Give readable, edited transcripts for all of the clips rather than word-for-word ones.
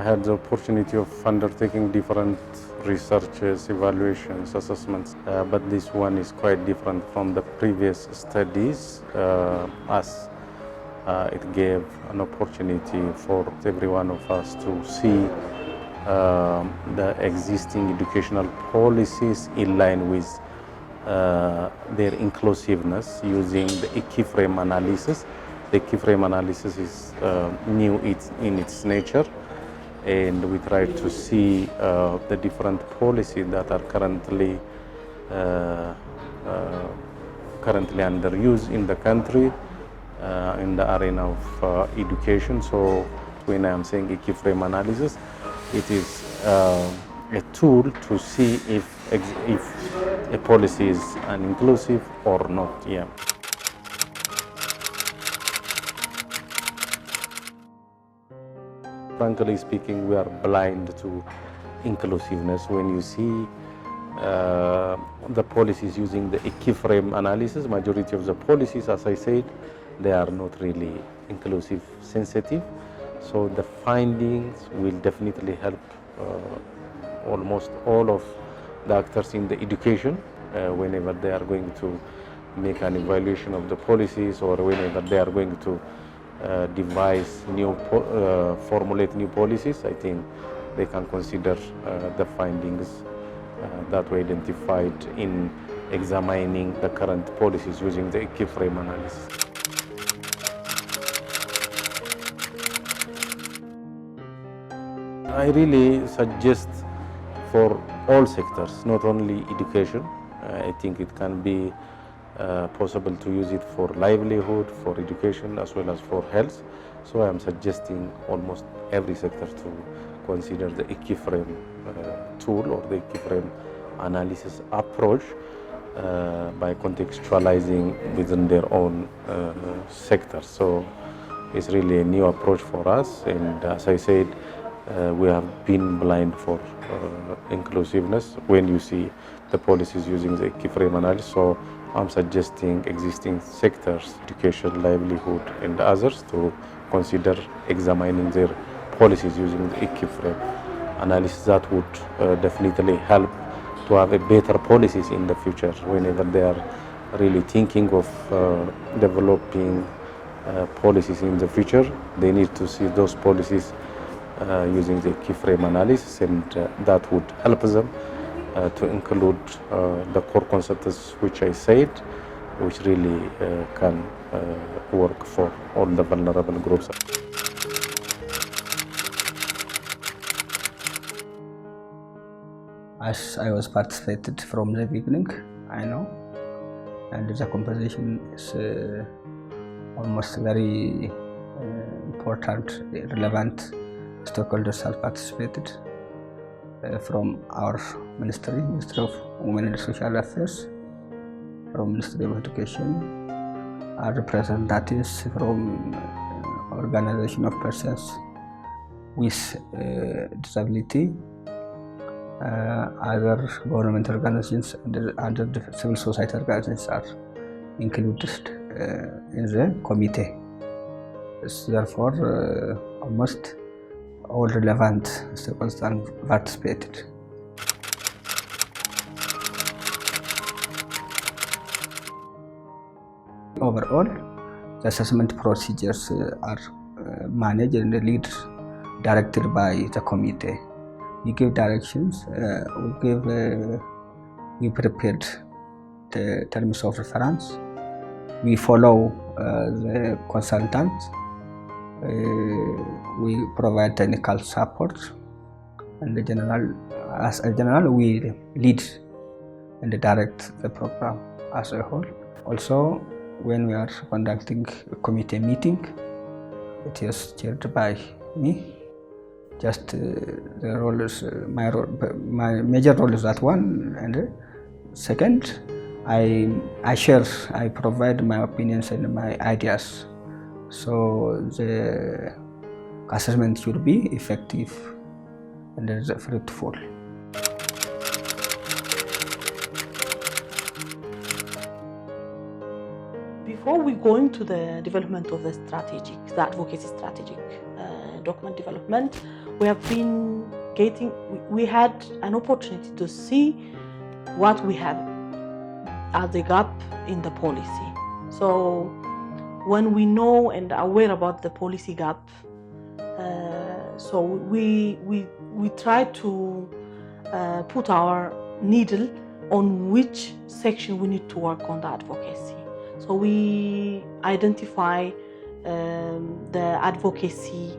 had the opportunity of undertaking different researches, evaluations, assessments, but this one is quite different from the previous studies as it gave an opportunity for every one of us to see the existing educational policies in line with their inclusiveness using the keyframe analysis. The keyframe analysis is new in its nature, and we try to see the different policies that are currently under use in the country in the arena of education. So when I am saying a keyframe analysis, it is a tool to see if a policy is inclusive or not. Yeah. Frankly speaking, we are blind to inclusiveness. When you see the policies using the keyframe analysis, majority of the policies, as I said, they are not really inclusive sensitive. So the findings will definitely help almost all of the actors in the education whenever they are going to make an evaluation of the policies, or whenever they are going to devise formulate new policies. I think they can consider the findings that were identified in examining the current policies using the keyframe analysis. I really suggest for all sectors, not only education. I think it can be possible to use it for livelihood, for education, as well as for health. So I am suggesting almost every sector to consider the keyframe tool or the keyframe analysis approach by contextualizing within their own sector. So it's really a new approach for us, and as I said, we have been blind for inclusiveness when you see the policies using the keyframe analysis. So I'm suggesting existing sectors, education, livelihood, and others to consider examining their policies using the keyframe analysis. That would definitely help to have a better policies in the future whenever they are really thinking of developing policies in the future. They need to see those policies using the keyframe analysis, and that would help them to include the core concepts which I said, which really can work for all the vulnerable groups. As I was participated from the beginning, I know, and the composition is almost very important, relevant. Stakeholders have participated from our Ministry of Women and Social Affairs, from Ministry of Education, our representatives from Organization of Persons with Disability, other government organizations and other civil society organizations are included in the committee. Therefore, almost all relevant stakeholders participated. Overall, the assessment procedures are managed and led, directed by the committee. We give directions, we prepared the terms of reference, we follow the consultant, we provide technical support, and as a general we lead and direct the program as a whole. Also, when we are conducting a committee meeting, it is chaired by me. Just the role is my major role is that one, and second, I provide my opinions and my ideas, so the assessment should be effective and fruitful. Before we go into the development of the advocacy strategic document development, we have been getting, we had an opportunity to see what we have as a gap in the policy. So when we know and aware about the policy gap, so we try to put our needle on which section we need to work on the advocacy. So we identify the advocacy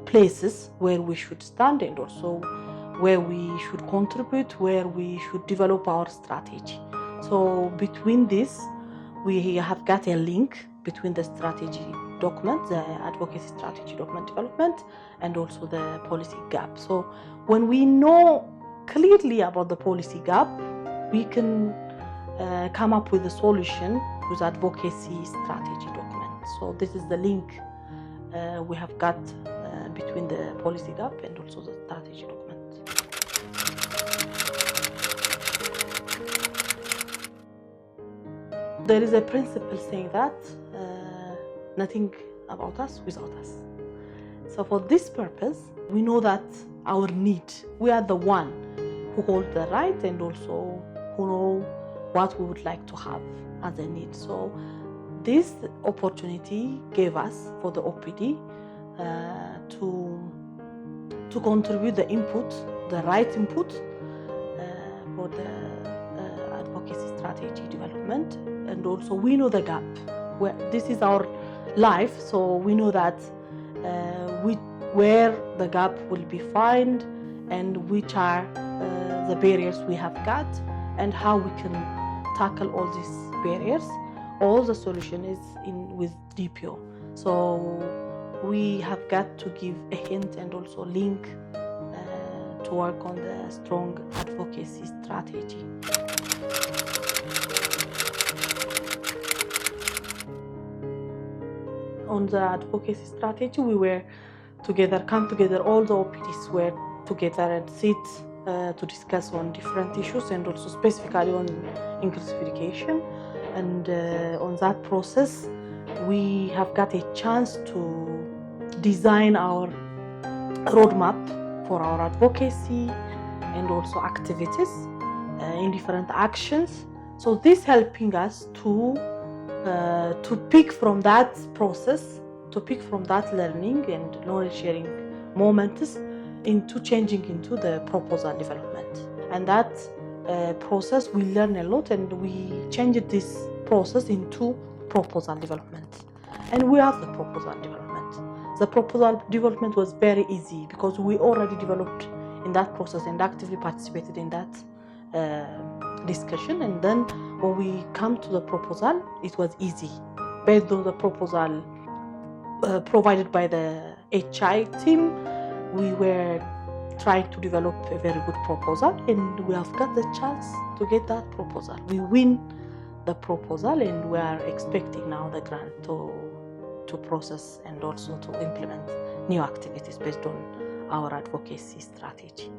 places where we should stand, and also where we should contribute, where we should develop our strategy. So between this, we have got a link between the strategy document, the advocacy strategy document development, and also the policy gap. So when we know clearly about the policy gap, we can come up with a solution with advocacy strategy document. So this is the link we have got between the policy gap and also the strategy document. There is a principle saying that nothing about us without us. So for this purpose, we know that our need, we are the one who hold the right and also who know what we would like to have as a need. So this opportunity gave us for the OPD to contribute the input, the right input for the advocacy strategy development. And also we know the gap. This is our life, so we know that where the gap will be found and which are the barriers we have got and how we can tackle all these barriers. All the solution is with DPO. So we have got to give a hint and also link to work on the strong advocacy strategy. On the advocacy strategy, we were come together, all the OPDs were together and sit to discuss on different issues and also specifically on inclusive education. And on that process, we have got a chance to design our roadmap for our advocacy and also activities in different actions. So this helping us to pick from that process, to pick from that learning and knowledge sharing moments into changing into the proposal development. And that process, we learn a lot and we changed this process into proposal development. And we have the proposal development. The proposal development was very easy because we already developed in that process and actively participated in that discussion. And then when we come to the proposal, it was easy. Based on the proposal provided by the HI team, we were trying to develop a very good proposal, and we have got the chance to get that proposal. We win the proposal, and we are expecting now the grant to process and also to implement new activities based on our advocacy strategy.